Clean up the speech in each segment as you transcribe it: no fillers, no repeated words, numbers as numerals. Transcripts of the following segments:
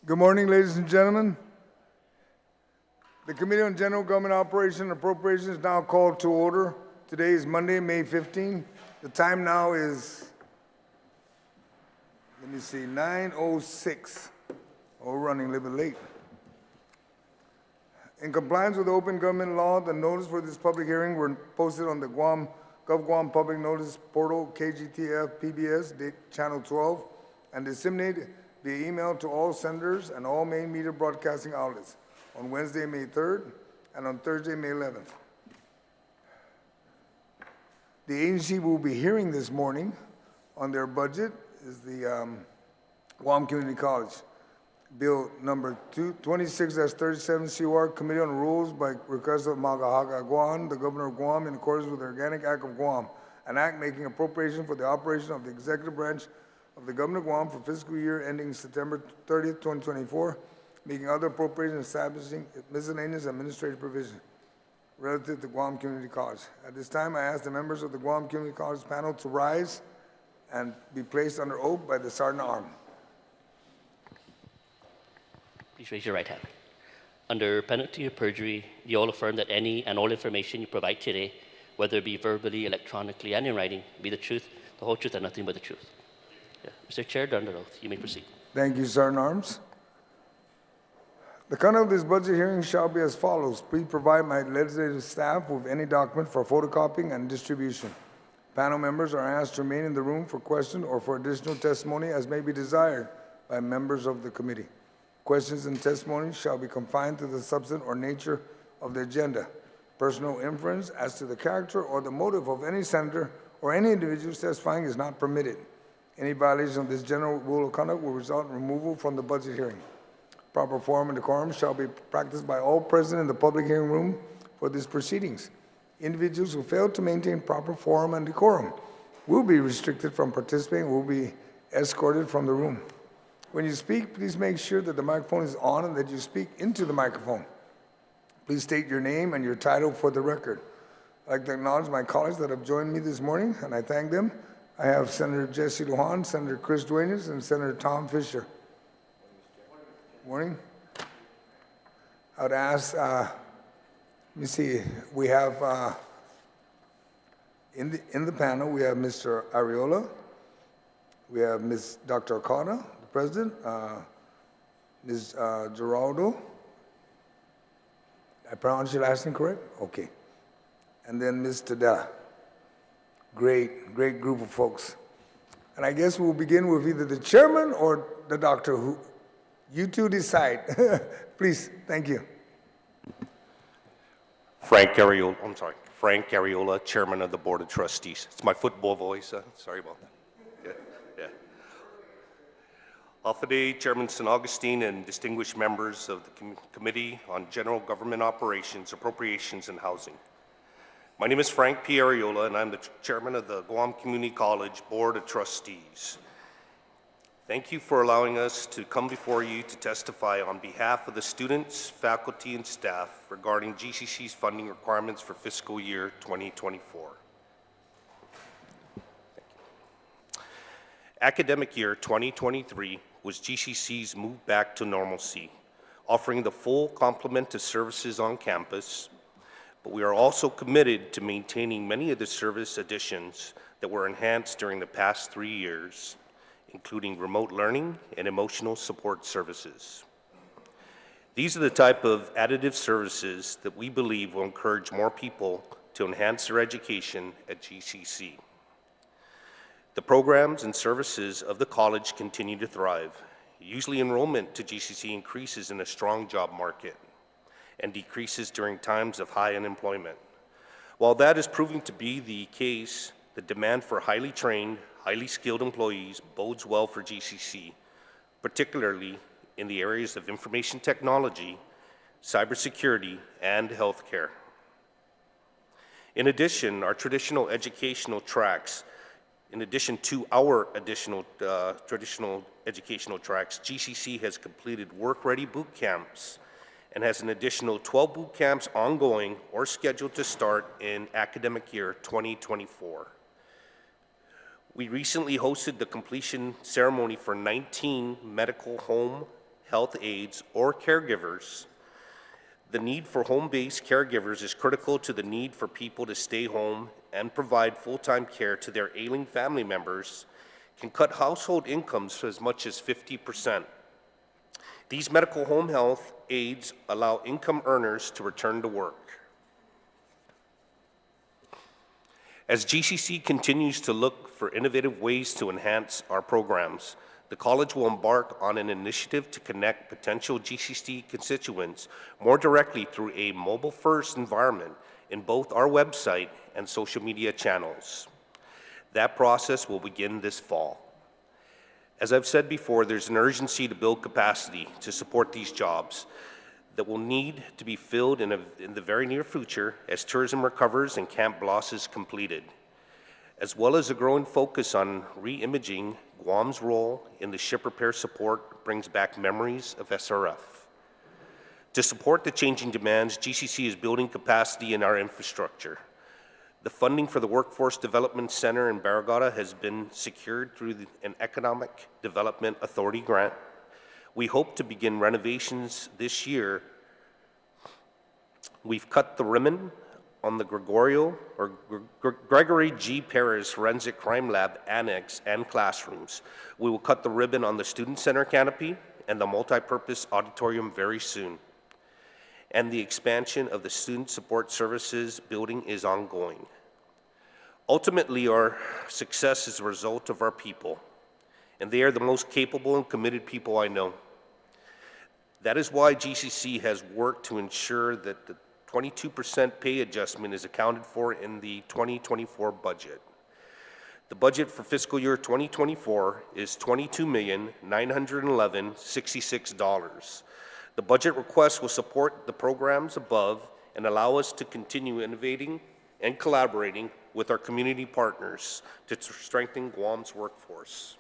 Good morning, ladies and gentlemen. The Committee on General Government Operation and Appropriations is now called to order. Today is Monday, May 15. The time now is, 9:06. Oh, we're running a little bit late. In compliance with the open government law, the notice for this public hearing were posted on the Guam Public Notice Portal, KGTF PBS, Channel 12, and disseminated via email to all senators and all main media broadcasting outlets on Wednesday, May 3rd, and on Thursday, May 11th. The agency we'll be hearing this morning on their budget is the Guam Community College. Bill number 26-37 COR, Committee on Rules by request of I Magaʹhågan Guåhan, the Governor of Guam, in accordance with the Organic Act of Guam, an act making appropriation for the operation of the executive branch of the Governor of Guam for fiscal year ending September 30th, 2024, making other appropriations, establishing miscellaneous administrative provision relative to Guam Community College. At this time, I ask the members of the Guam Community College panel to rise and be placed under oath by the Sergeant at Arms. Please raise your right hand. Under penalty of perjury, you all affirm that any and all information you provide today, whether it be verbally, electronically, and in writing, be the truth, the whole truth, and nothing but the truth. Yeah. Mr. Chair, under oath, you may proceed. Thank you, Sergeant at Arms. The conduct of this budget hearing shall be as follows. Please provide my legislative staff with any document for photocopying and distribution. Panel members are asked to remain in the room for questions or for additional testimony as may be desired by members of the committee. Questions and testimony shall be confined to the substance or nature of the agenda. Personal inference as to the character or the motive of any senator or any individual testifying is not permitted. Any violation of this general rule of conduct will result in removal from the budget hearing. Proper form and decorum shall be practiced by all present in the public hearing room for these proceedings. Individuals who fail to maintain proper form and decorum will be restricted from participating, will be escorted from the room. When you speak, please make sure that the microphone is on and that you speak into the microphone. Please state your name and your title for the record. I'd like to acknowledge my colleagues that have joined me this morning, and I thank them. I have Senator Jesse Lujan, Senator Chris Duenas, and Senator Tom Fisher. Morning. I would ask, let me see, we have in the panel, we have Mr. Arreola, we have Ms. Dr. Okada, the President, Ms. Geraldo. I pronounced your last name correct? Okay. And then Ms. Tadella. Great group of folks. And I guess we'll begin with either the chairman or the doctor, who you two decide. Please, thank you. Frank Arreola, Chairman of the Board of Trustees. It's my football voice, sorry about that. Yeah. Alfade, Chairman St. Agustin, and distinguished members of the Committee on General Government Operations, Appropriations, and Housing. My name is Frank P. Arreola, and I'm the Chairman of the Guam Community College Board of Trustees. Thank you for allowing us to come before you to testify on behalf of the students, faculty, and staff regarding GCC's funding requirements for fiscal year 2024. Academic year 2023 was GCC's move back to normalcy, offering the full complement of services on campus, but we are also committed to maintaining many of the service additions that were enhanced during the past 3 years, including remote learning and emotional support services. These are the type of additive services that we believe will encourage more people to enhance their education at GCC. The programs and services of the college continue to thrive. Usually enrollment to GCC increases in a strong job market and decreases during times of high unemployment. While that is proving to be the case, the demand for highly trained, highly skilled employees bodes well for GCC, particularly in the areas of information technology, cybersecurity, and healthcare. In addition, our traditional educational tracks, traditional educational tracks, GCC has completed work-ready boot camps and has an additional 12 boot camps ongoing or scheduled to start in academic year 2024. We recently hosted the completion ceremony for 19 medical home health aides, or caregivers, the need for home-based caregivers is critical to the need for people to stay home and provide full-time care to their ailing family members, can cut household incomes as much as 50%. These medical home health aides allow income earners to return to work. As GCC continues to look for innovative ways to enhance our programs, the college will embark on an initiative to connect potential GCC constituents more directly through a mobile-first environment in both our website and social media channels. That process will begin this fall. As I've said before, there's an urgency to build capacity to support these jobs that will need to be filled in the very near future as tourism recovers and Camp Bloss is completed, as well as a growing focus on re-imaging Guam's role in the ship repair support brings back memories of SRF. To support the changing demands, GCC is building capacity in our infrastructure. The funding for the Workforce Development Center in Barrigada has been secured through an Economic Development Authority grant. We hope to begin renovations this year. We've cut the ribbon on the Gregory G. Perez Forensic Crime Lab Annex and classrooms. We will cut the ribbon on the Student Center canopy and the multi-purpose auditorium very soon. And the expansion of the Student Support Services building is ongoing. Ultimately, our success is a result of our people, and they are the most capable and committed people I know. That is why GCC has worked to ensure that the 22% pay adjustment is accounted for in the 2024 budget. The budget for fiscal year 2024 is $22,911,066. The budget request will support the programs above and allow us to continue innovating and collaborating with our community partners to strengthen Guam's workforce.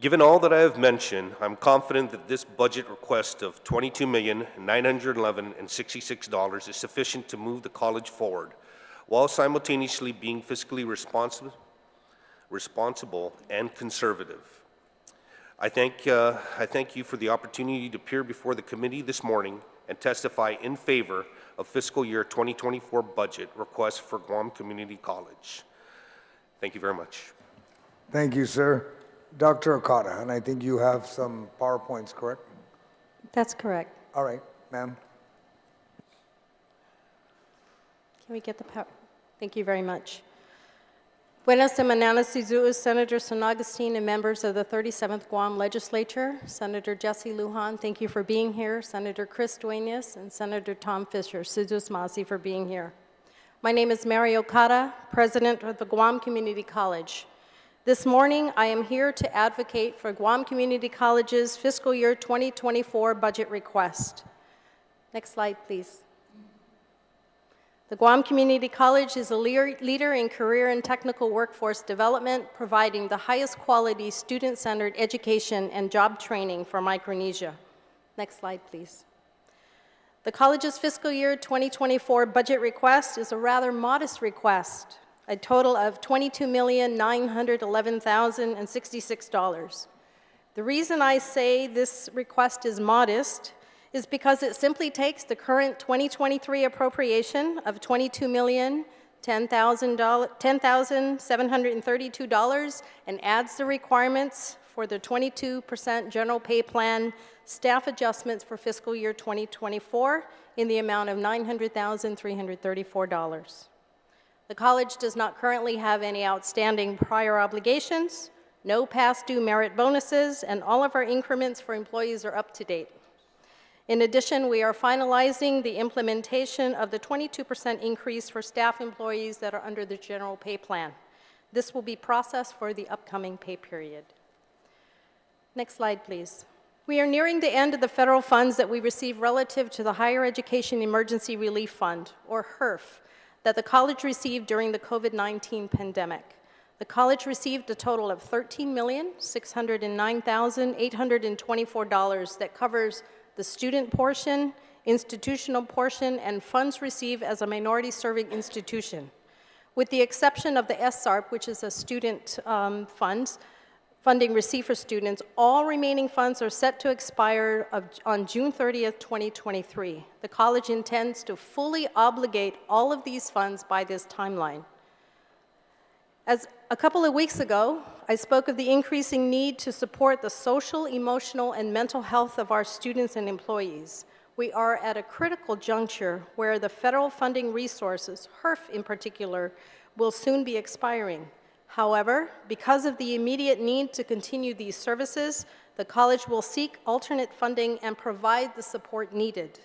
Given all that I have mentioned, I'm confident that this budget request of $22,911,066 is sufficient to move the college forward, while simultaneously being fiscally responsible and conservative. I thank you for the opportunity to appear before the committee this morning and testify in favor of fiscal year 2024 budget request for Guam Community College. Thank you very much. Thank you, sir. Dr. Okada, and I think you have some PowerPoints, correct? That's correct. All right, ma'am. Can we get the power? Thank you very much. Buenas semanas, Senator San Agustin and members of the 37th Guam Legislature. Senator Jesse Lujan, thank you for being here. Senator Chris Duenas and Senator Tom Fisher, Suzus Masi, for being here. My name is Mary Okada, President of the Guam Community College. This morning, I am here to advocate for Guam Community College's fiscal year 2024 budget request. Next slide, please. The Guam Community College is a leader in career and technical workforce development, providing the highest quality student-centered education and job training for Micronesia. Next slide, please. The college's fiscal year 2024 budget request is a rather modest request, a total of $22,911,066. The reason I say this request is modest is because it simply takes the current 2023 appropriation of $22,010,732 and adds the requirements for the 22% general pay plan staff adjustments for fiscal year 2024 in the amount of $900,334. The college does not currently have any outstanding prior obligations, no past due merit bonuses, and all of our increments for employees are up to date. In addition, we are finalizing the implementation of the 22% increase for staff employees that are under the general pay plan. This will be processed for the upcoming pay period. Next slide, please. We are nearing the end of the federal funds that we receive relative to the Higher Education Emergency Relief Fund, or HERF, that the college received during the COVID-19 pandemic. The college received a total of $13,609,824 that covers the student portion, institutional portion, and funds received as a minority-serving institution. With the exception of the SARP, which is a student funds, funding received for students, all remaining funds are set to expire on June 30th, 2023. The college intends to fully obligate all of these funds by this timeline. As a couple of weeks ago, I spoke of the increasing need to support the social, emotional, and mental health of our students and employees. We are at a critical juncture where the federal funding resources, HERF in particular, will soon be expiring. However, because of the immediate need to continue these services, the college will seek alternate funding and provide the support needed.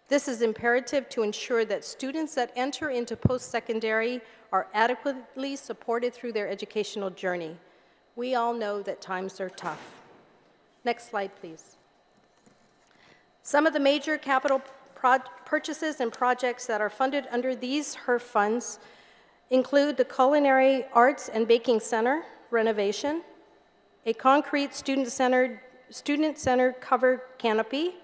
This is imperative to ensure that students that enter into post-secondary are adequately supported through their educational journey. We all know that times are tough. Next slide, please. Some of the major capital purchases and projects that are funded under these HERF funds include the Culinary Arts and Baking Center renovation, a concrete student-centered covered canopy,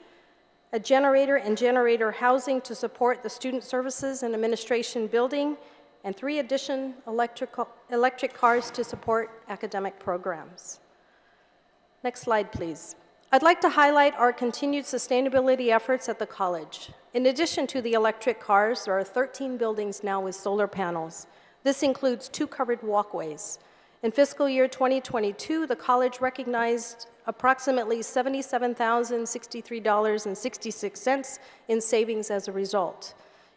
a generator and generator housing to support the Student Services and Administration building, and 3 additional electric cars to support academic programs. Next slide, please. I'd like to highlight our continued sustainability efforts at the college. In addition to the electric cars, there are 13 buildings now with solar panels. This includes 2 covered walkways. In fiscal year 2022, the college recognized approximately $77,063.66 in savings as a result.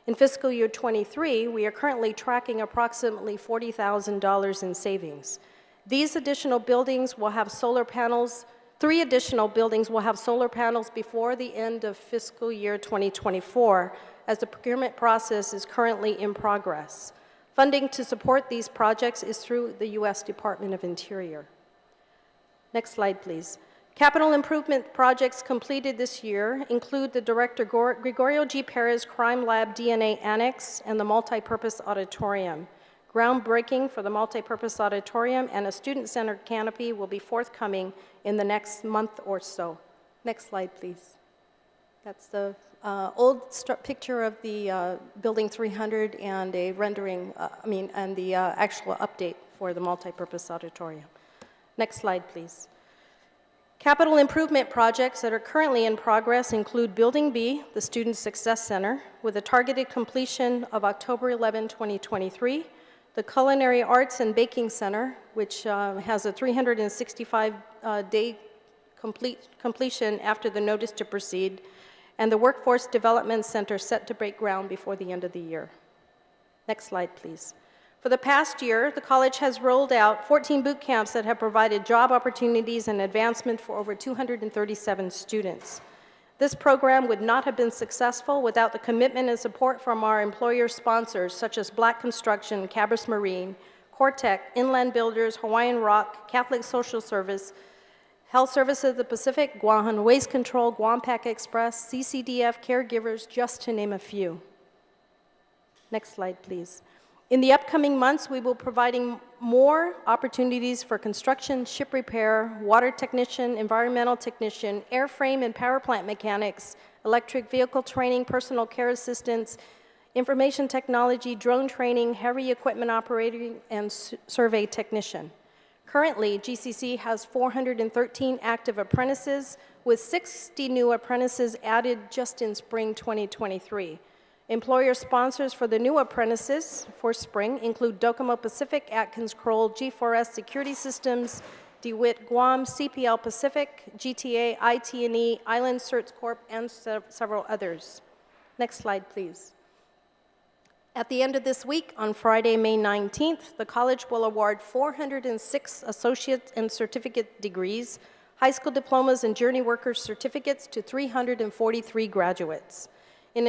In fiscal year 23, we are currently tracking approximately $40,000 in savings. These additional buildings will have solar panels. 3 additional buildings will have solar panels before the end of fiscal year 2024, as the procurement process is currently in progress. Funding to support these projects is through the U.S. Department of Interior. Next slide, please. Capital improvement projects completed this year include the Director Gregorio G. Perez Crime Lab DNA Annex and the Multipurpose Auditorium. Groundbreaking for the Multipurpose Auditorium and a student-centered canopy will be forthcoming in the next month or so. Next slide, please. That's the old picture of the Building 300 and a rendering, and the actual update for the Multipurpose Auditorium. Next slide, please. Capital improvement projects that are currently in progress include Building B, the Student Success Center, with a targeted completion of October 11, 2023, the Culinary Arts and Baking Center, which has a 365-day completion after the notice to proceed, and the Workforce Development Center set to break ground before the end of the year. Next slide, please. For the past year, the college has rolled out 14 boot camps that have provided job opportunities and advancement for over 237 students. This program would not have been successful without the commitment and support from our employer sponsors, such as Black Construction, Cabris Marine, Cortec, Inland Builders, Hawaiian Rock, Catholic Social Service, Health Services of the Pacific, Guam Waste Control, Guam Pac Express, CCDF, Caregivers, just to name a few. Next slide, please. In the upcoming months, we will be providing more opportunities for construction, ship repair, water technician, environmental technician, airframe and power plant mechanics, electric vehicle training, personal care assistance, information technology, drone training, heavy equipment operating, and survey technician. Currently, GCC has 413 active apprentices, with 60 new apprentices added just in spring 2023. Employer sponsors for the new apprentices for spring include Docomo Pacific, Atkins Kroll, G4S Security Systems, DeWitt Guam, CPL Pacific, GTA, IT&E, Island Certs Corp, and several others. Next slide, please. At the end of this week, on Friday, May 19th, the college will award 406 associate and certificate degrees, high school diplomas, and journey workers certificates to 343 graduates. In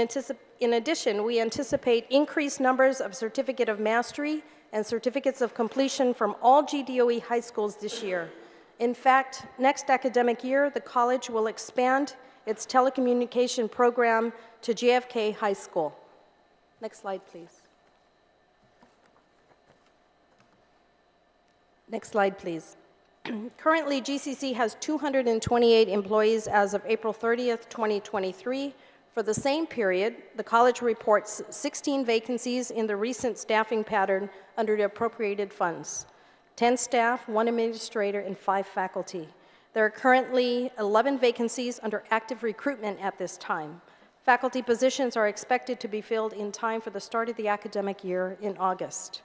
addition, we anticipate increased numbers of Certificate of Mastery and Certificates of Completion from all GDOE high schools this year. In fact, next academic year, the college will expand its telecommunication program to JFK High School. Next slide, please. Next slide, please. Currently, GCC has 228 employees as of April 30th, 2023. For the same period, the college reports 16 vacancies in the recent staffing pattern under the appropriated funds. 10 staff, 1 administrator, and 5 faculty. There are currently 11 vacancies under active recruitment at this time. Faculty positions are expected to be filled in time for the start of the academic year in August.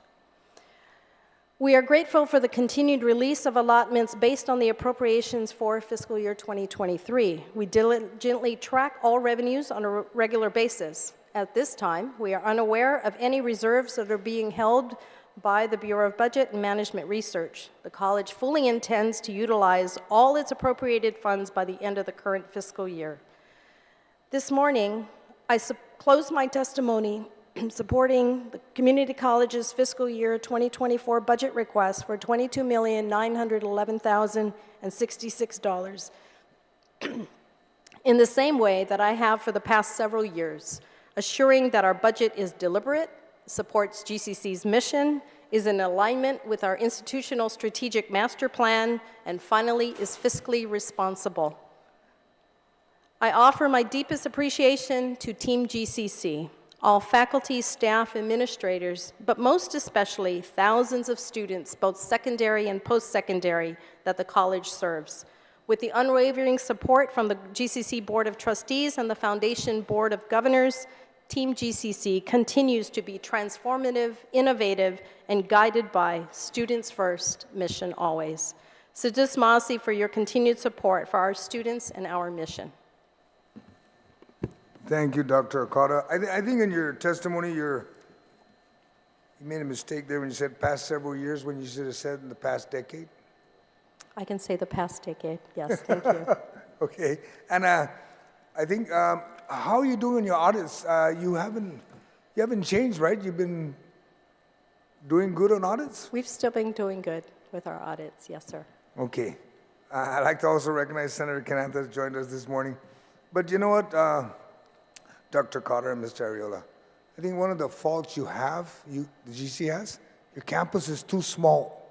We are grateful for the continued release of allotments based on the appropriations for fiscal year 2023. We diligently track all revenues on a regular basis. At this time, we are unaware of any reserves that are being held by the Bureau of Budget and Management Research. The college fully intends to utilize all its appropriated funds by the end of the current fiscal year. This morning, I close my testimony supporting the community college's fiscal year 2024 budget request for $22,911,066 in the same way that I have for the past several years, assuring that our budget is deliberate, supports GCC's mission, is in alignment with our institutional strategic master plan, and finally is fiscally responsible. I offer my deepest appreciation to Team GCC, all faculty, staff, administrators, but most especially thousands of students, both secondary and post-secondary, that the college serves. With the unwavering support from the GCC Board of Trustees and the Foundation Board of Governors, Team GCC continues to be transformative, innovative, and guided by students first, mission always. Sidus Masi for your continued support for our students and our mission. Thank you, Dr. Okada. I think in your testimony, you made a mistake there when you said past several years, when you should have said in the past decade. I can say the past decade, yes, thank you. Okay, and I think, how are you doing your audits? You haven't changed, right? You've been doing good on audits? We've still been doing good with our audits, yes, sir. Okay. I'd like to also recognize Senator Cananta has joined us this morning. But you know what, Dr. Cotter and Mr. Arreola, I think one of the faults you have, the GC has, your campus is too small.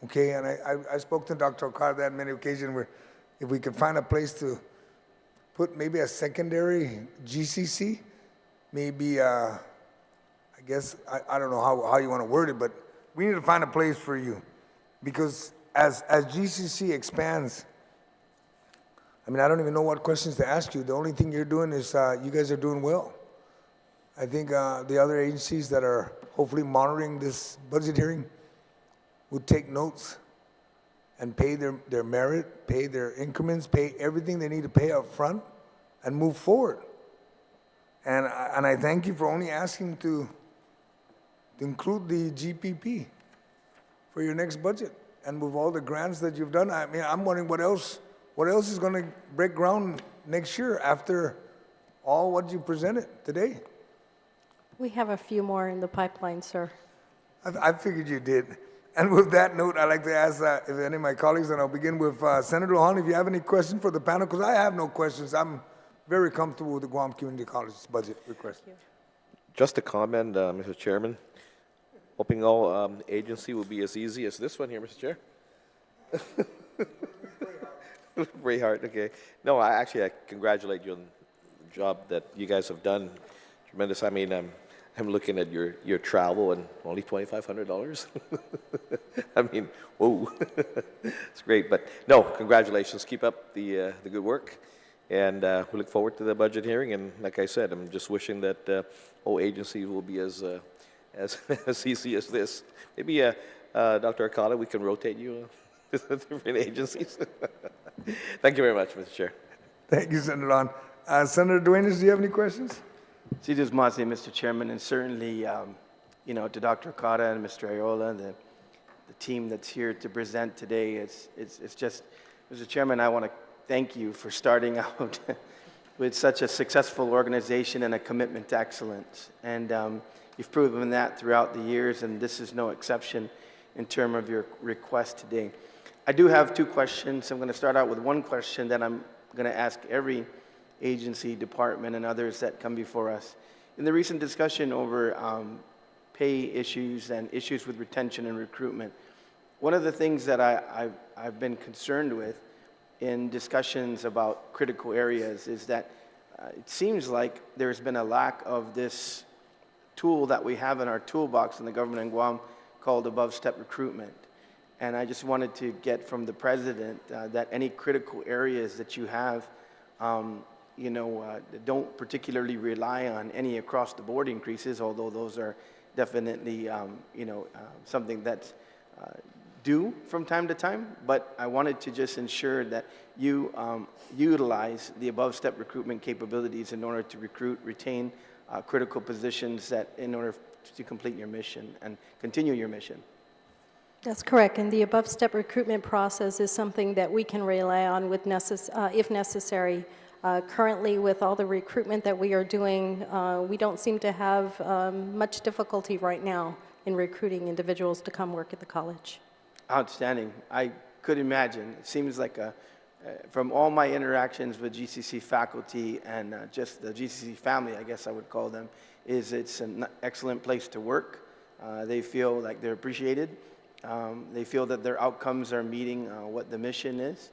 Okay, and I spoke to Dr. Okada on many occasions where if we could find a place to put maybe a secondary GCC, maybe, I guess, I don't know how you want to word it, but we need to find a place for you. Because as GCC expands, I mean, I don't even know what questions to ask you. The only thing you're doing is you guys are doing well. I think the other agencies that are hopefully monitoring this budget hearing would take notes and pay their merit, pay their increments, pay everything they need to pay up front and move forward. And I thank you for only asking to include the GPP for your next budget. And with all the grants that you've done, I mean, I'm wondering what else is going to break ground next year after all what you presented today? We have a few more in the pipeline, sir. I figured you did. And with that note, I'd like to ask if any of my colleagues, and I'll begin with Senator Lujan, if you have any questions for the panel, because I have no questions. I'm very comfortable with the Guam Community College's budget request. Just a comment, Mr. Chairman. Hoping all agency will be as easy as this one here, Mr. Chair. Very hard, okay. No, I congratulate you on the job that you guys have done. Tremendous. I mean, I'm looking at your travel and only $2,500. I mean, whoa, it's great. But no, congratulations. Keep up the good work, and we look forward to the budget hearing. And like I said, I'm just wishing that all agencies will be as easy as this. Maybe, Dr. Okada, we can rotate you to different agencies. Thank you very much, Mr. Chair. Thank you, Senator Lujan. Senator Duenas, do you have any questions? Sidus Masi, Mr. Chairman, and certainly, to Dr. Okada and Mr. Arreola, the team that's here to present today. It's just, Mr. Chairman, I want to thank you for starting out with such a successful organization and a commitment to excellence. And you've proven that throughout the years, and this is no exception in terms of your request today. I do have two questions. I'm going to start out with one question that I'm going to ask every agency, department, and others that come before us. In the recent discussion over pay issues and issues with retention and recruitment, one of the things that I've been concerned with in discussions about critical areas is that it seems like there's been a lack of this tool that we have in our toolbox in the government in Guam called above-step recruitment. And I just wanted to get from the president that any critical areas that you have, don't particularly rely on any across-the-board increases, although those are definitely, something that's due from time to time. But I wanted to just ensure that you utilize the above-step recruitment capabilities in order to recruit, retain critical positions that in order to complete your mission and continue your mission. That's correct, and the above-step recruitment process is something that we can rely on with if necessary. Currently, with all the recruitment that we are doing, we don't seem to have much difficulty right now in recruiting individuals to come work at the college. Outstanding. I could imagine. It seems like from all my interactions with GCC faculty and just the GCC family, I guess I would call them, it's an excellent place to work. They feel like they're appreciated. They feel that their outcomes are meeting what the mission is.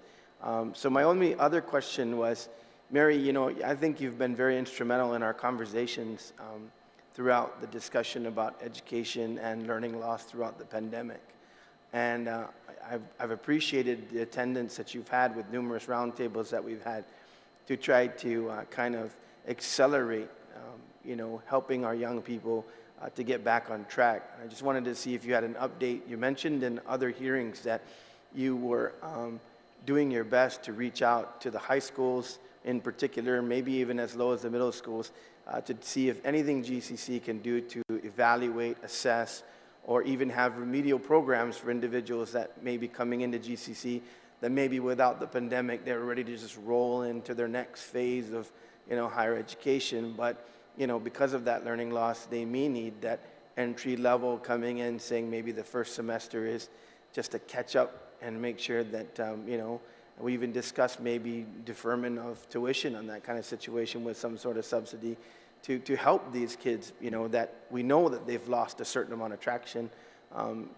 So my only other question was, Mary, I think you've been very instrumental in our conversations throughout the discussion about education and learning loss throughout the pandemic. And I've appreciated the attendance that you've had with numerous roundtables that we've had to try to kind of accelerate, helping our young people to get back on track. I just wanted to see if you had an update. You mentioned in other hearings that you were doing your best to reach out to the high schools in particular, maybe even as low as the middle schools, to see if anything GCC can do to evaluate, assess, or even have remedial programs for individuals that may be coming into GCC that maybe without the pandemic they're ready to just roll into their next phase of higher education, but because of that learning loss, they may need that entry level coming in, saying maybe the first semester is just to catch up and make sure that we even discussed maybe deferment of tuition on that kind of situation with some sort of subsidy to help these kids, that we know that they've lost a certain amount of traction.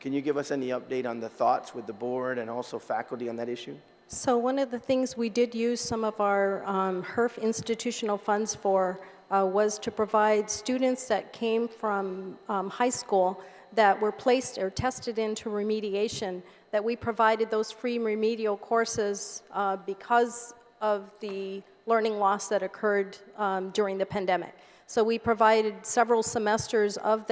Can you give us any update on the thoughts with the board and also faculty on that issue? So one of the things we did use some of our HERF institutional funds for was to provide students that came from high school that were placed or tested into remediation, that we provided those free remedial courses because of the learning loss that occurred during the pandemic. So we provided several semesters of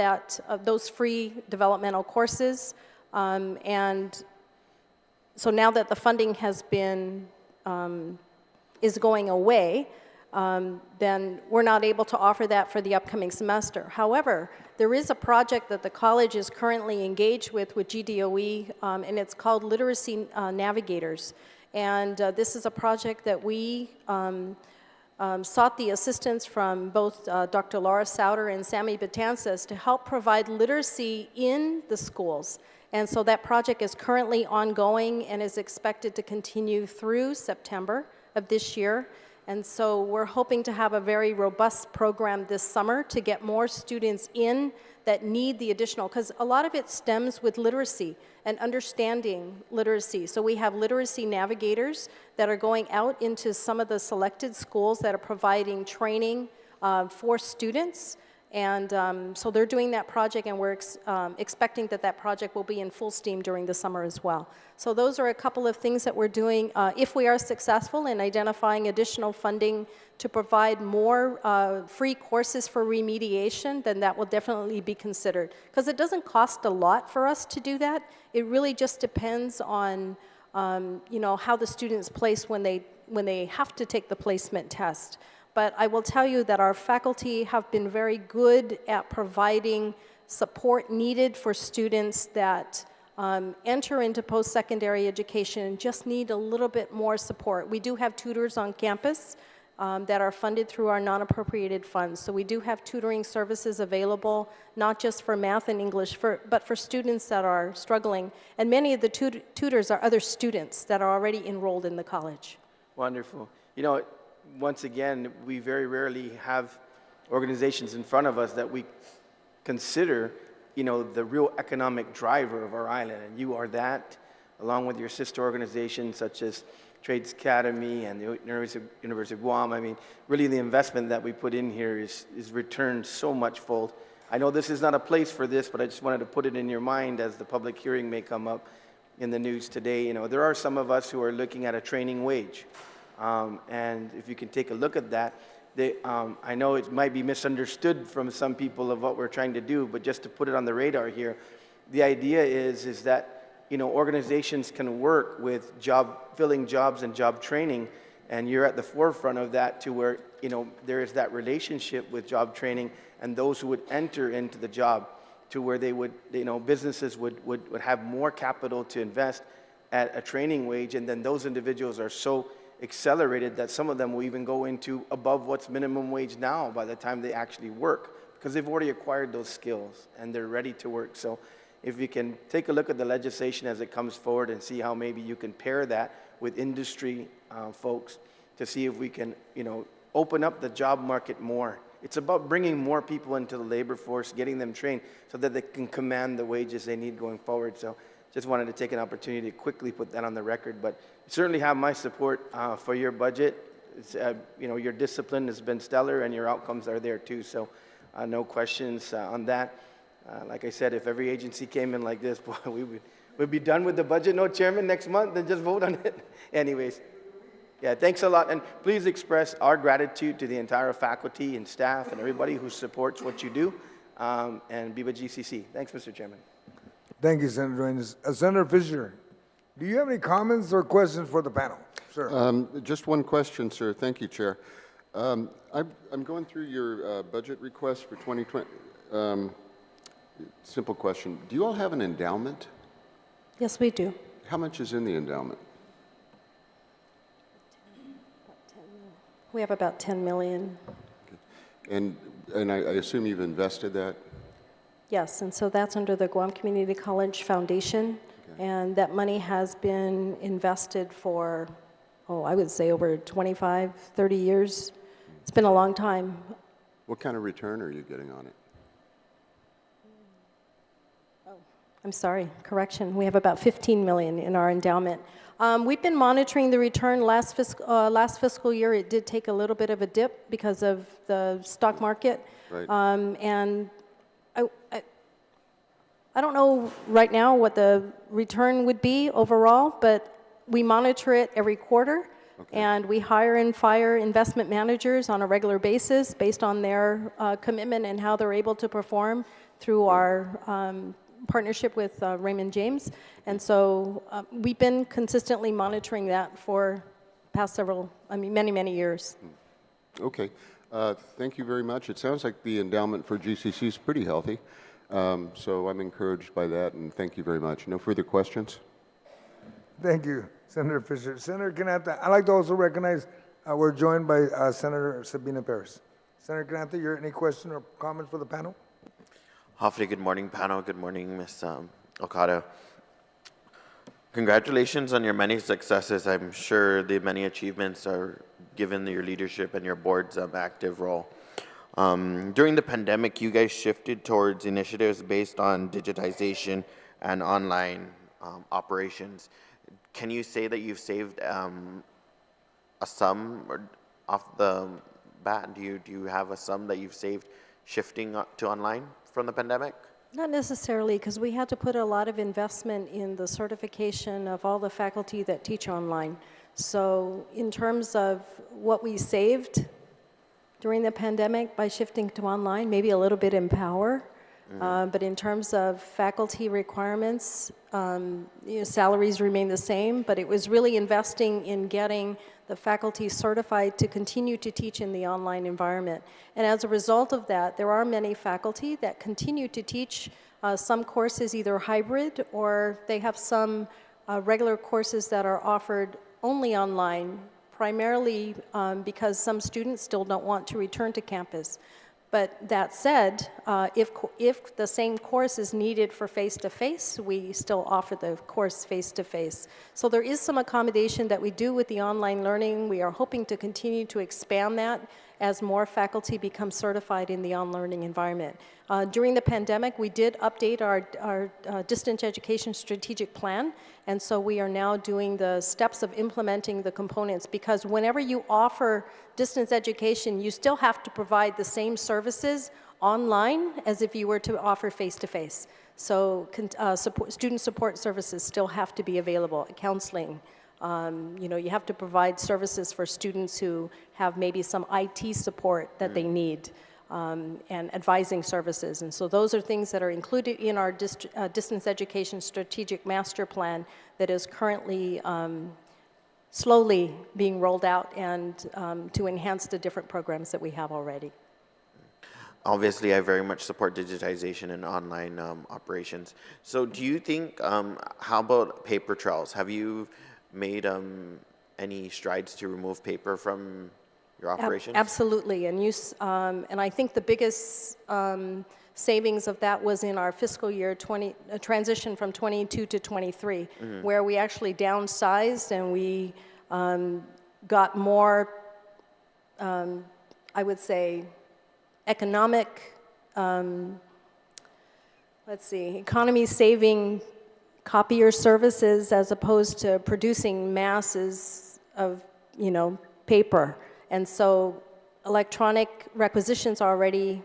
those free developmental courses, and so now that the funding has been is going away, then we're not able to offer that for the upcoming semester. However, there is a project that the college is currently engaged with GDOE, and it's called Literacy Navigators. And this is a project that we sought the assistance from both Dr. Laura Souter and Sammy Betances to help provide literacy in the schools. And so that project is currently ongoing and is expected to continue through September of this year. And so we're hoping to have a very robust program this summer to get more students in that need the additional, because a lot of it stems with literacy and understanding literacy. So we have literacy navigators that are going out into some of the selected schools that are providing training for students. And so they're doing that project, and we're expecting that project will be in full steam during the summer as well. So those are a couple of things that we're doing. If we are successful in identifying additional funding to provide more free courses for remediation, then that will definitely be considered. Because it doesn't cost a lot for us to do that. It really just depends on how the students place when they have to take the placement test. But I will tell you that our faculty have been very good at providing support needed for students that enter into post-secondary education and just need a little bit more support. We do have tutors on campus that are funded through our non-appropriated funds. So we do have tutoring services available, not just for math and English, but for students that are struggling. And many of the tutors are other students that are already enrolled in the college. Wonderful. Once again, we very rarely have organizations in front of us that we consider, the real economic driver of our island. And you are that, along with your sister organizations such as Trades Academy and the University of Guam. I mean, really the investment that we put in here is returned so much fold. I know this is not a place for this, but I just wanted to put it in your mind as the public hearing may come up in the news today. You know, there are some of us who are looking at a training wage. And if you can take a look at that, I know it might be misunderstood from some people of what we're trying to do, but just to put it on the radar here, the idea is that, you know, organizations can work with filling jobs and job training, and you're at the forefront of that to where, you know, there is that relationship with job training and those who would enter into the job to where they would, you know, businesses would have more capital to invest at a training wage, and then those individuals are so accelerated that some of them will even go into above what's minimum wage now by the time they actually work, because they've already acquired those skills and they're ready to work. So if you can take a look at the legislation as it comes forward and see how maybe you can pair that with industry folks to see if we can, you know, open up the job market more. It's about bringing more people into the labor force, getting them trained so that they can command the wages they need going forward. So just wanted to take an opportunity to quickly put that on the record, but you certainly have my support for your budget. It's, you know, your discipline has been stellar and your outcomes are there too, so no questions on that. Like I said, if every agency came in like this, boy, we'd be done with the budget, no chairman, next month, then just vote on it. Anyways, yeah, thanks a lot, and please express our gratitude to the entire faculty and staff and everybody who supports what you do, and Viva GCC. Thanks, Mr. Chairman. Thank you, Senator Duenas. Senator Fisher, do you have any comments or questions for the panel? Sir. Just one question, sir. Thank you, Chair. I'm going through your budget request for 2020. Simple question. Do you all have an endowment? Yes, we do. How much is in the endowment? We have about 10 million. And I assume you've invested that? Yes, and so that's under the Guam Community College Foundation, and that money has been invested for, I would say over 25, 30 years. It's been a long time. What kind of return are you getting on it? I'm sorry, correction. We have about 15 million in our endowment. We've been monitoring the return. Last fiscal year, it did take a little bit of a dip because of the stock market. Right. And I don't know right now what the return would be overall, but we monitor it every quarter. Okay. And we hire and fire investment managers on a regular basis based on their commitment and how they're able to perform through our partnership with Raymond James. And so we've been consistently monitoring that for past many years. Okay. Thank you very much. It sounds like the endowment for GCC is pretty healthy. So I'm encouraged by that, and thank you very much. No further questions? Thank you, Senator Fisher. Senator Cananta, I'd like to also recognize we're joined by Senator Sabina Perez. Senator Cananta, you have any question or comment for the panel? Awfully good morning, panel. Good morning, Ms. Okada. Congratulations on your many successes. I'm sure the many achievements are given your leadership and your board's active role. During the pandemic, you guys shifted towards initiatives based on digitization and online operations. Can you say that you've saved a sum off the bat? Do you have a sum that you've saved shifting to online from the pandemic? Not necessarily, because we had to put a lot of investment in the certification of all the faculty that teach online. So in terms of what we saved during the pandemic by shifting to online, maybe a little bit in power, but in terms of faculty requirements, salaries remain the same, but it was really investing in getting the faculty certified to continue to teach in the online environment. And as a result of that, there are many faculty that continue to teach some courses either hybrid, or they have some regular courses that are offered only online, primarily because some students still don't want to return to campus. But that said, if the same course is needed for face-to-face, we still offer the course face-to-face. So there is some accommodation that we do with the online learning. We are hoping to continue to expand that as more faculty become certified in the online learning environment. During the pandemic, we did update our distance education strategic plan, and so we are now doing the steps of implementing the components, because whenever you offer distance education, you still have to provide the same services online as if you were to offer face-to-face. So student support services still have to be available, counseling. You have to provide services for students who have maybe some IT support that they need, and advising services. And so those are things that are included in our distance education strategic master plan that is currently slowly being rolled out and to enhance the different programs that we have already. Obviously, I very much support digitization and online operations. So do you think, how about paper trails? Have you made any strides to remove paper from your operations? Absolutely, and and I think the biggest savings of that was in our fiscal year transition from 22 to 23, where we actually downsized and we got more, I would say, economic, economy-saving copier services as opposed to producing masses of, paper. And so electronic requisitions already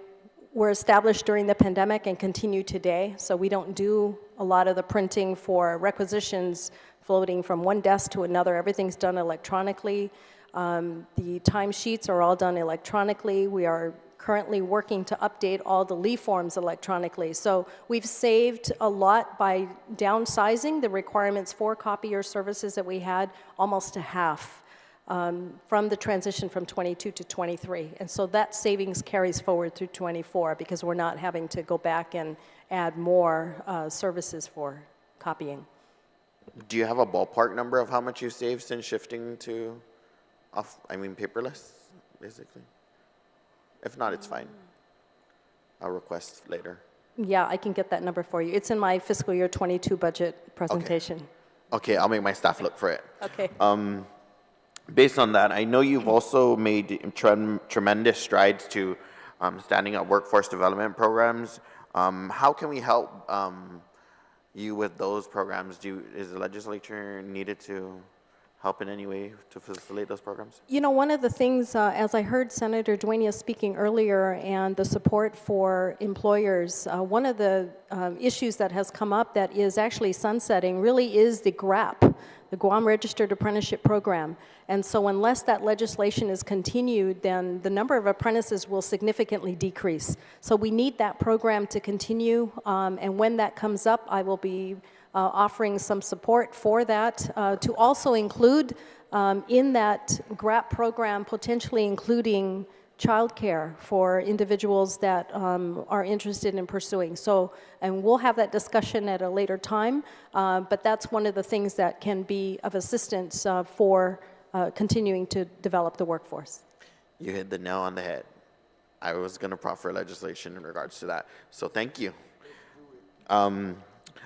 were established during the pandemic and continue today. So we don't do a lot of the printing for requisitions floating from one desk to another. Everything's done electronically. The timesheets are all done electronically. We are currently working to update all the leave forms electronically. So we've saved a lot by downsizing the requirements for copier services that we had almost to half from the transition from 22 to 23. And so that savings carries forward through 24 because we're not having to go back and add more services for copying. Do you have a ballpark number of how much you saved since shifting to paperless, basically? If not, it's fine. I'll request later. Yeah, I can get that number for you. It's in my fiscal year 22 budget presentation. Okay, I'll make my staff look for it. Okay. Based on that, I know you've also made tremendous strides to standing up workforce development programs. How can we help you with those programs? Is the legislature needed to help in any way to facilitate those programs? One of the things, as I heard Senator Dueñas speaking earlier, and the support for employers, one of the issues that has come up that is actually sunsetting really is the GRAP, the Guam Registered Apprenticeship Program. And so unless that legislation is continued, then the number of apprentices will significantly decrease. So we need that program to continue, and when that comes up, I will be offering some support for that, to also include in that GRAP program, potentially including childcare for individuals that are interested in pursuing. So, and we'll have that discussion at a later time, but that's one of the things that can be of assistance for continuing to develop the workforce. You hit the nail on the head. I was going to proffer legislation in regards to that. So thank you.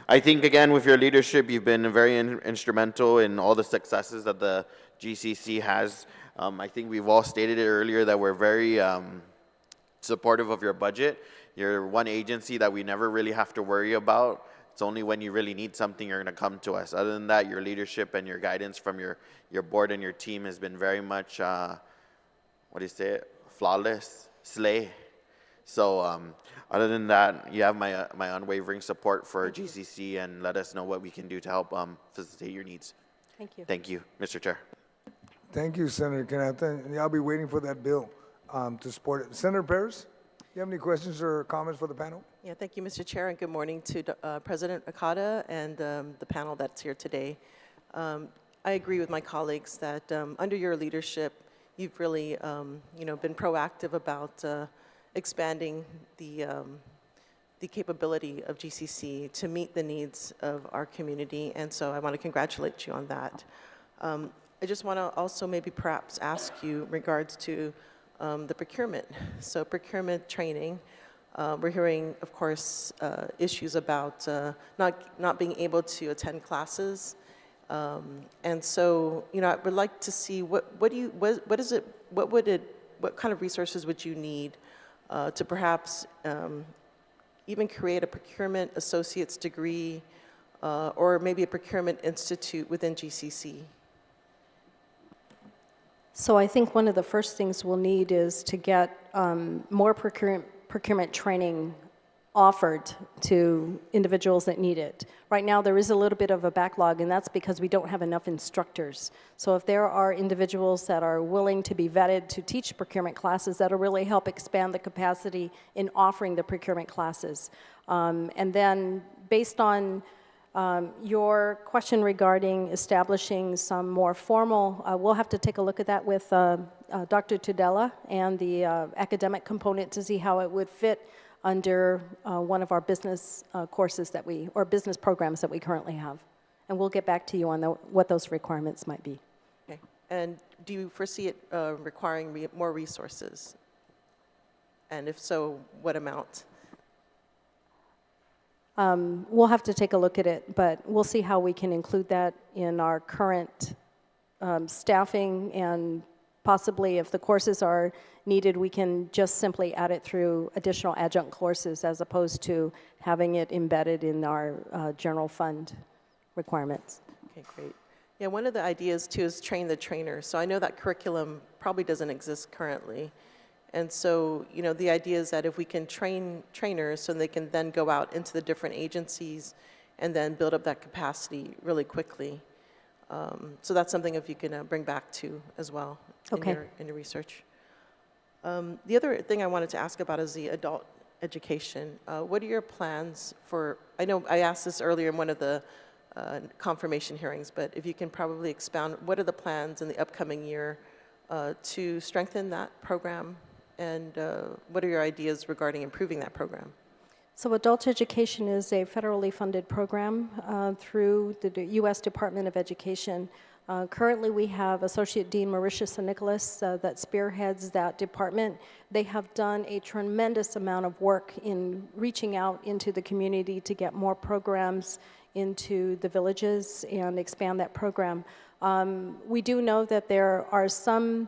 I think, again, with your leadership, you've been very instrumental in all the successes that the GCC has. I think we've all stated it earlier that we're very supportive of your budget. You're one agency that we never really have to worry about. It's only when you really need something you're going to come to us. Other than that, your leadership and your guidance from your board and your team has been very much, flawless, slay. So other than that, you have my unwavering support for GCC, and let us know what we can do to help facilitate your needs. Thank you. Thank you, Mr. Chair. Thank you, Senator Canata. And I'll be waiting for that bill to support it. Senator Paris, do you have any questions or comments for the panel? Yeah, thank you, Mr. Chair, and good morning to President Okada and the panel that's here today. I agree with my colleagues that under your leadership, you've really been proactive about expanding the capability of GCC to meet the needs of our community, and so I want to congratulate you on that. I just want to also maybe perhaps ask you in regards to the procurement. So procurement training, we're hearing, of course, issues about not being able to attend classes, and so I would like to see what kind of resources would you need to perhaps even create a procurement associate's degree or maybe a procurement institute within GCC? So I think one of the first things we'll need is to get more procurement training offered to individuals that need it. Right now, there is a little bit of a backlog, and that's because we don't have enough instructors. So if there are individuals that are willing to be vetted to teach procurement classes, that'll really help expand the capacity in offering the procurement classes. And then based on your question regarding establishing some more formal, we'll have to take a look at that with Dr. Tudela and the academic component to see how it would fit under one of our business courses that or business programs that we currently have. And we'll get back to you on what those requirements might be. Okay. And do you foresee it requiring more resources? And if so, what amount? We'll have to take a look at it, but we'll see how we can include that in our current staffing, and possibly if the courses are needed, we can just simply add it through additional adjunct courses as opposed to having it embedded in our general fund requirements. Okay, great. Yeah, one of the ideas too is train the trainer. So I know that curriculum probably doesn't exist currently. And so, you know, the idea is that if we can train trainers so they can then go out into the different agencies and then build up that capacity really quickly. So that's something if you can bring back to as well in your research. The other thing I wanted to ask about is the adult education. What are your plans for, I know I asked this earlier in one of the confirmation hearings, but if you can probably expound, what are the plans in the upcoming year to strengthen that program, and what are your ideas regarding improving that program? So adult education is a federally funded program through the U.S. Department of Education. Currently, we have Associate Dean Marisha San Nicolas that spearheads that department. They have done a tremendous amount of work in reaching out into the community to get more programs into the villages and expand that program. We do know that there are some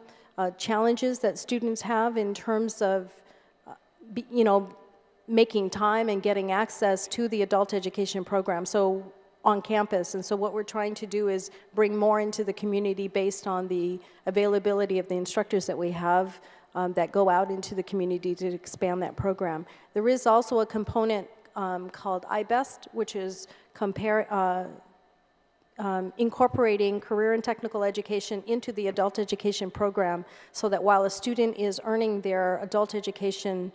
challenges that students have in terms of, making time and getting access to the adult education program on campus. And so what we're trying to do is bring more into the community based on the availability of the instructors that we have that go out into the community to expand that program. There is also a component called iBest, which is incorporating career and technical education into the adult education program, so that while a student is earning their adult education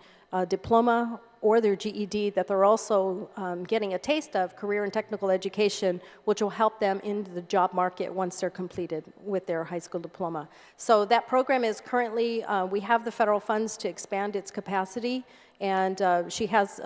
diploma or their GED, that they're also getting a taste of career and technical education, which will help them into the job market once they're completed with their high school diploma. So that program is currently, we have the federal funds to expand its capacity, and she has,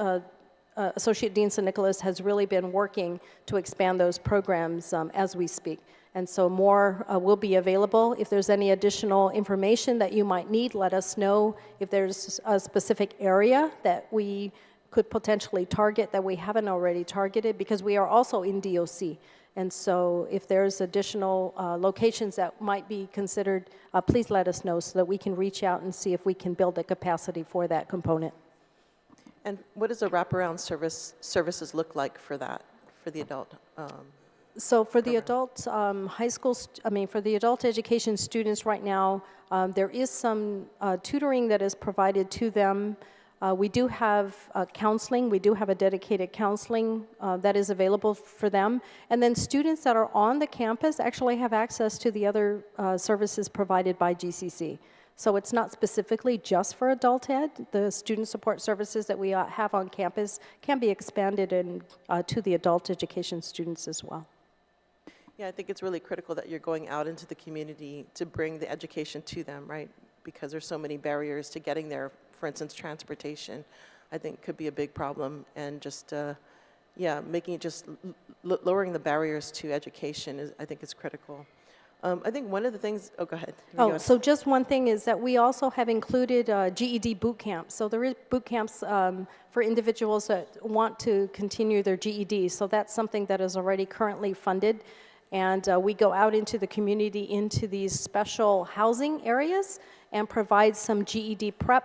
Associate Dean San Nicolas has really been working to expand those programs as we speak. And so more will be available. If there's any additional information that you might need, let us know. If there's a specific area that we could potentially target that we haven't already targeted, because we are also in DOC. And so if there's additional locations that might be considered, please let us know so that we can reach out and see if we can build the capacity for that component. And what does the wraparound services look like for that, for the adult? So for the adult for the adult education students right now, there is some tutoring that is provided to them. We do have counseling. We do have a dedicated counseling that is available for them. And then students that are on the campus actually have access to the other services provided by GCC. So it's not specifically just for adult ed. The student support services that we have on campus can be expanded to the adult education students as well. Yeah, I think it's really critical that you're going out into the community to bring the education to them, right? Because there's so many barriers to getting there. For instance, transportation, I think could be a big problem. And just, making it just lowering the barriers to education I think is critical. I think one of the things, go ahead. So just one thing is that we also have included GED Boot Camp. So there is boot camps for individuals that want to continue their GED. So that's something that is already currently funded. And we go out into the community, into these special housing areas, and provide some GED prep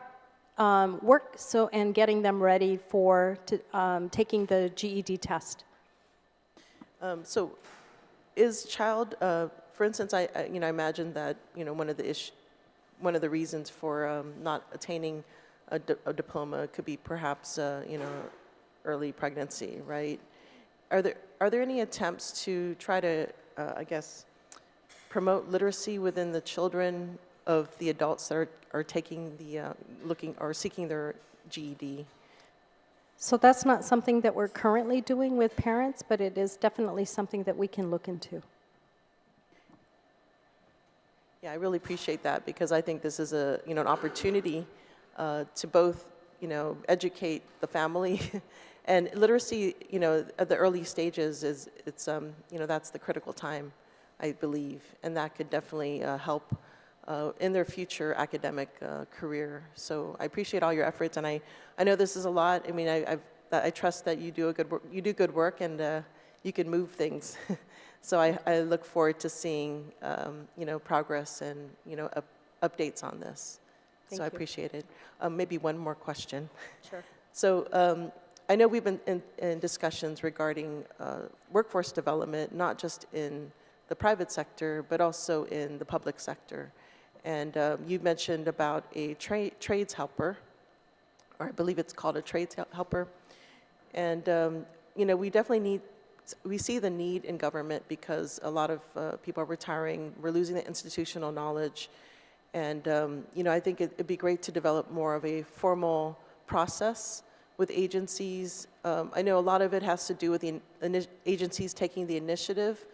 work, and getting them ready for taking the GED test. So is child, for instance, I imagine that one of the reasons for not attaining a diploma. It could be perhaps, early pregnancy, right? Are there any attempts to try to, I guess, promote literacy within the children of the adults that are taking the, looking or seeking their GED? So that's not something that we're currently doing with parents, but it is definitely something that we can look into. Yeah, I really appreciate that because I think this is an opportunity to both, educate the family and literacy, at the early stages it's that's the critical time, I believe, and that could definitely help in their future academic career. So I appreciate all your efforts, and I know this is a lot. I mean, I trust that you do good work, and you can move things. So I look forward to seeing progress and updates on this. Thank So I you. appreciate it. Maybe one more question. Sure. So I know we've been in discussions regarding workforce development, not just in the private sector, but also in the public sector. And you mentioned about a trades helper, or I believe it's called a trades helper. And, we see the need in government because a lot of people are retiring. We're losing the institutional knowledge. And, I think it'd be great to develop more of a formal process with agencies. I know a lot of it has to do with the agencies taking the initiative.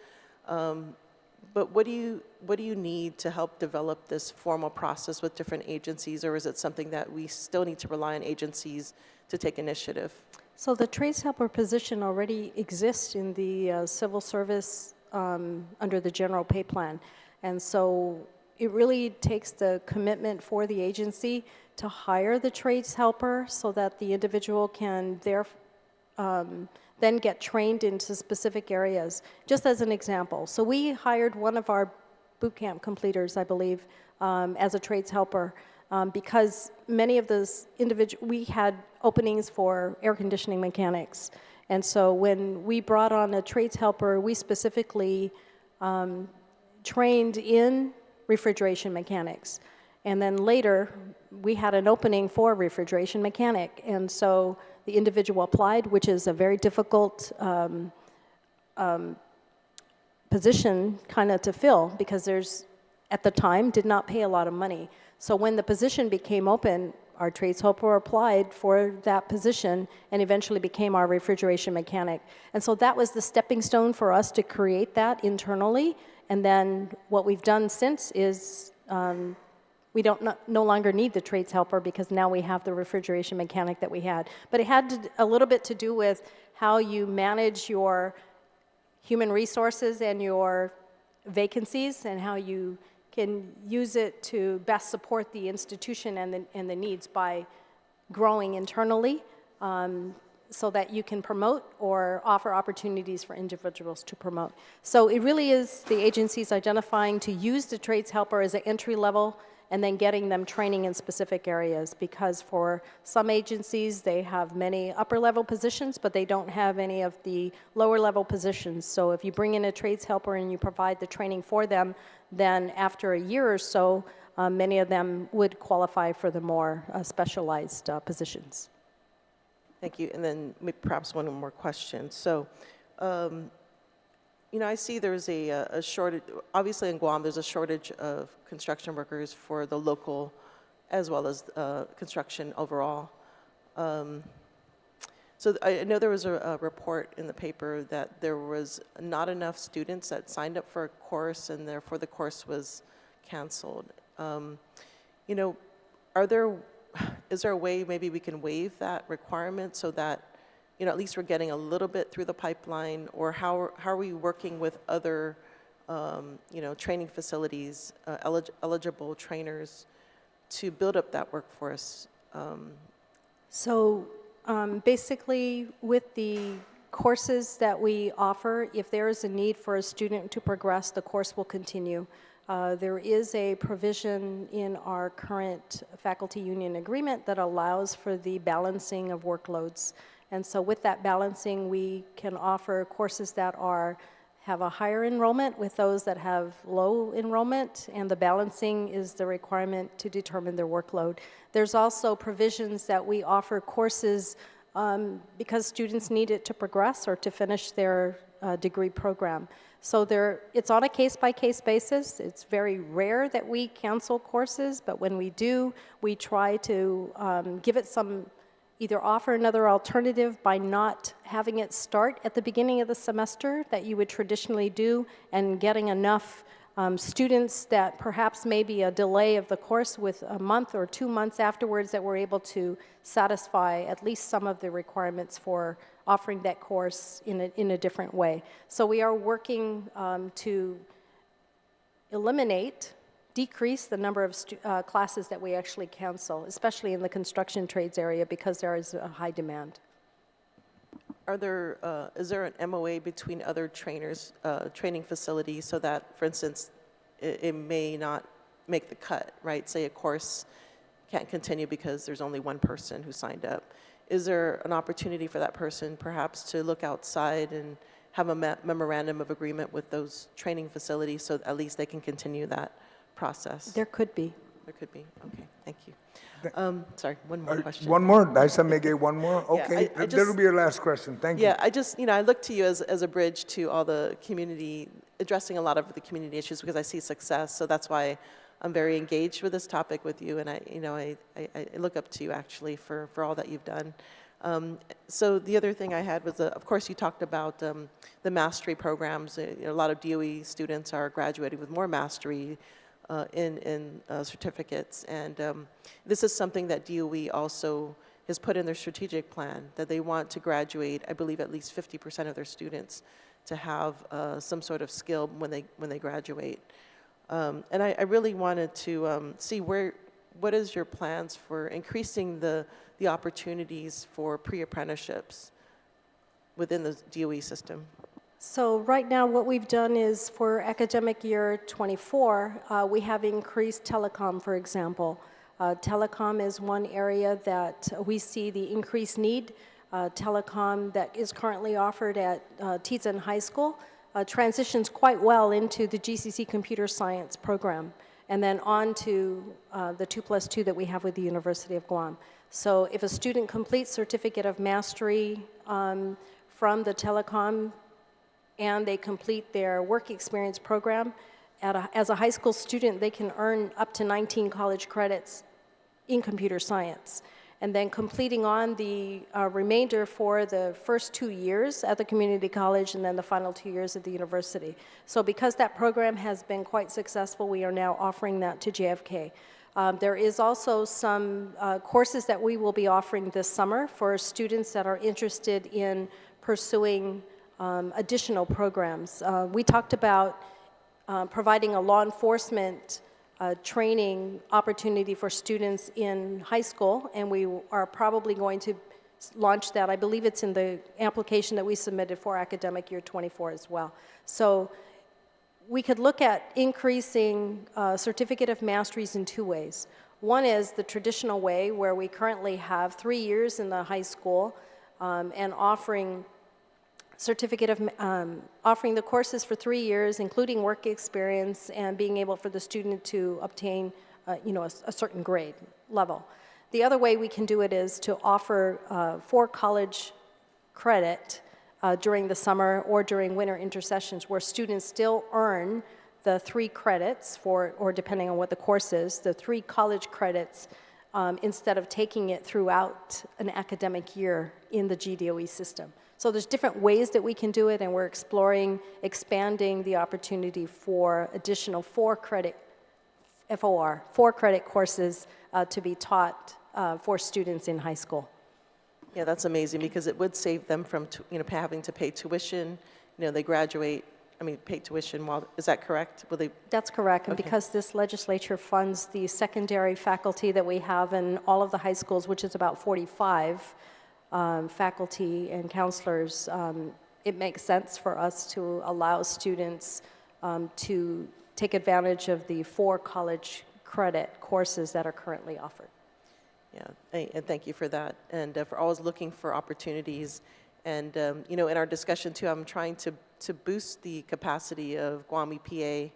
But what do you need to help develop this formal process with different agencies, or is it something that we still need to rely on agencies to take initiative? So the trades helper position already exists in the civil service under the general pay plan. And so it really takes the commitment for the agency to hire the trades helper so that the individual can then get trained into specific areas. Just as an example, so we hired one of our boot camp completers, I believe, as a trades helper because many of those we had openings for air conditioning mechanics. And so when we brought on a trades helper, we specifically trained in refrigeration mechanics. And then later, we had an opening for a refrigeration mechanic. And so the individual applied, which is a very difficult position kind of to fill because at the time, did not pay a lot of money. So when the position became open, our trades helper applied for that position and eventually became our refrigeration mechanic. And so that was the stepping stone for us to create that internally. And then what we've done since is we no longer need the trades helper because now we have the refrigeration mechanic that we had. But it had a little bit to do with how you manage your human resources and your vacancies and how you can use it to best support the institution and the needs by growing internally so that you can promote or offer opportunities for individuals to promote. So it really is the agencies identifying to use the trades helper as an entry level and then getting them training in specific areas, because for some agencies, they have many upper-level positions, but they don't have any of the lower-level positions. So if you bring in a trades helper and you provide the training for them, then after a year or so, many of them would qualify for the more specialized positions. Thank you. And then perhaps one more question. So, I see there's a shortage, obviously in Guam, there's a shortage of construction workers for the local as well as construction overall. So I know there was a report in the paper that there was not enough students that signed up for a course and therefore the course was canceled. Is there a way maybe we can waive that requirement so that at least we're getting a little bit through the pipeline, or how are we working with other, training facilities, eligible trainers to build up that workforce? So basically, with the courses that we offer, if there is a need for a student to progress, the course will continue. There is a provision in our current faculty union agreement that allows for the balancing of workloads. And so with that balancing, we can offer courses that are have a higher enrollment with those that have low enrollment, and the balancing is the requirement to determine their workload. There's also provisions that we offer courses because students need it to progress or to finish their degree program. So it's on a case-by-case basis. It's very rare that we cancel courses, but when we do, we try to give it some, either offer another alternative by not having it start at the beginning of the semester that you would traditionally do, and getting enough students that perhaps maybe a delay of the course with a month or 2 months afterwards that we're able to satisfy at least some of the requirements for offering that course in a different way. So we are working to decrease the number of classes that we actually cancel, especially in the construction trades area, because there is a high demand. Is there an MOA between other trainers, training facilities, so that, for instance, it may not make the cut, right? Say a course can't continue because there's only one person who signed up. Is there an opportunity for that person perhaps to look outside and have a memorandum of agreement with those training facilities so at least they can continue that process? There could be. There could be. Okay, thank you. Sorry, one more question. One more? Daisa Mege, one more? Yeah, Okay, that'll be your last question. Thank you. Yeah, I look to you as a bridge to all the community, addressing a lot of the community issues because I see success. So that's why I'm very engaged with this topic with you, and I look up to you actually for all that you've done. So the other thing I had was, of course, you talked about the mastery programs. A lot of DOE students are graduating with more mastery in certificates, and this is something that DOE also has put in their strategic plan, that they want to graduate, I believe, at least 50% of their students to have some sort of skill when they graduate. And I really wanted to see what is your plans for increasing the opportunities for pre-apprenticeships within the DOE system? So right now what we've done is for academic year 24, we have increased telecom, for example. Telecom is one area that we see the increased need. Telecom that is currently offered at Tizan High School transitions quite well into the GCC Computer Science program, and then on to the 2+2 that we have with the University of Guam. So if a student completes Certificate of Mastery from the telecom and they complete their work experience program, as a high school student, they can earn up to 19 college credits in computer science. And then completing on the remainder for the first 2 years at the community college and then the final 2 years at the university. So because that program has been quite successful, we are now offering that to JFK. There is also some courses that we will be offering this summer for students that are interested in pursuing additional programs. We talked about providing a law enforcement training opportunity for students in high school, and we are probably going to launch that. I believe it's in the application that we submitted for academic year 24 as well. So we could look at increasing Certificate of Masteries in 2 ways. One is the traditional way, where we currently have 3 years in the high school and offering offering the courses for 3 years, including work experience, and being able for the student to obtain, a certain grade level. The other way we can do it is to offer 4 college credit during the summer or during winter intersessions, where students still earn the 3 credits or depending on what the course is, the 3 college credits instead of taking it throughout an academic year in the GDOE system. So there's different ways that we can do it, and we're expanding the opportunity for additional 4 credit courses to be taught for students in high school. Yeah, that's amazing, because it would save them from having to pay tuition. They graduate, pay tuition while, is that correct? Will they? That's correct, and Okay. because this legislature funds the secondary faculty that we have in all of the high schools, which is about 45, faculty and counselors, it makes sense for us to allow students to take advantage of the 4 college credit courses that are currently offered. Yeah, and thank you for that. And for always looking for opportunities And, you know, in our discussion too, I'm trying to boost the capacity of Guam EPA.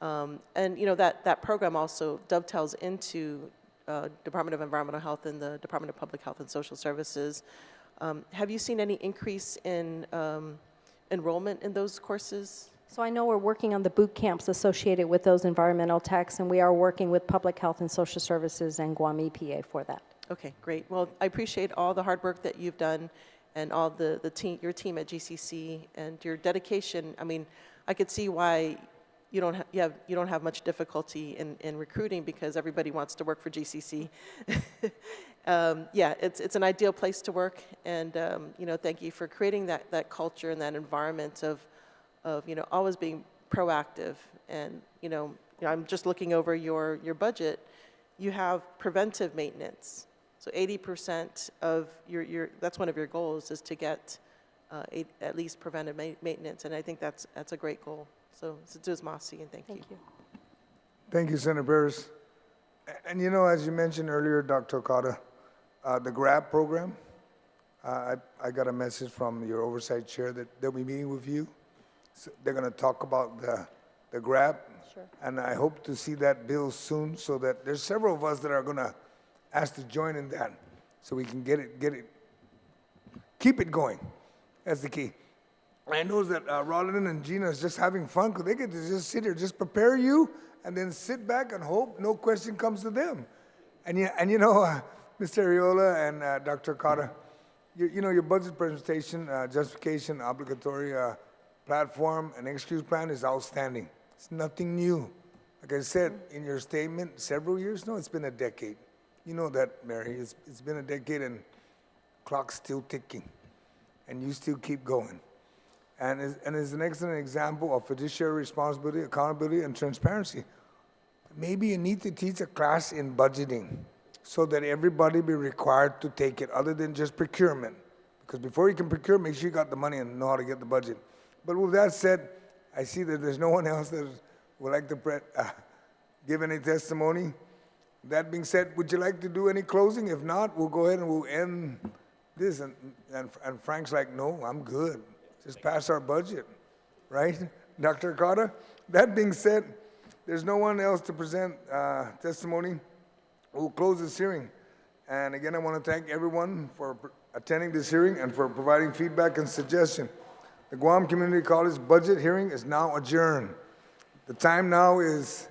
And, you know, that program also dovetails into Department of Environmental Health and the Department of Public Health and Social Services. Have you seen any increase in enrollment in those courses? So I know we're working on the boot camps associated with those environmental techs, and we are working with Public Health and Social Services and Guam EPA for that. Okay, great. Well, I appreciate all the hard work that you've done and all the team, your team at GCC and your dedication. I mean, I could see why you don't have much difficulty in recruiting, because everybody wants to work for GCC. Yeah, it's an ideal place to work, and you know, thank you for creating that culture and that environment of you know, always being proactive. And you know, I'm just looking over your budget. You have preventive maintenance. So 80% of that's one of your goals, is to get at least preventive maintenance, and I think that's a great goal. So Masi, and thank you. Thank you. Thank you, Senator Paris. And you know, as you mentioned earlier, Dr. Okada, the GRAB program, I got a message from your oversight chair that they'll be meeting with you. So they're going to talk about the GRAB. Sure. And I hope to see that bill soon, so that there's several of us that are going to ask to join in that, so we can get it, keep it going. That's the key. I know that Roland and Gina is just having fun, because they get to just sit here, just prepare you, and then sit back and hope no question comes to them. And you know, Mr. Arreola and Dr. Okada, you know, your budget presentation, justification, obligatory platform, and excuse plan is outstanding. It's nothing new. Like I said in your statement, several years? No, it's been a decade. You know that, Mary. It's been a decade, and clock's still ticking, and you still keep going. And is an excellent example of fiduciary responsibility, accountability, and transparency. Maybe you need to teach a class in budgeting, so that everybody be required to take it, other than just procurement. Because before you can procure, make sure you got the money and know how to get the budget. But with that said, I see that there's no one else that would like to give any testimony. That being said, would you like to do any closing? If not, we'll go ahead and we'll end this. And Frank's like, no, I'm good. Just pass our budget, right? Dr. Okada? That being said, there's no one else to present testimony. We'll close this hearing. And again, I want to thank everyone for attending this hearing and for providing feedback and suggestion. The Guam Community College budget hearing is now adjourned. The time now is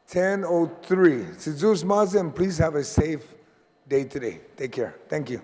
10:03. Sizuz Mazem, please have a safe day today. Take care. Thank you.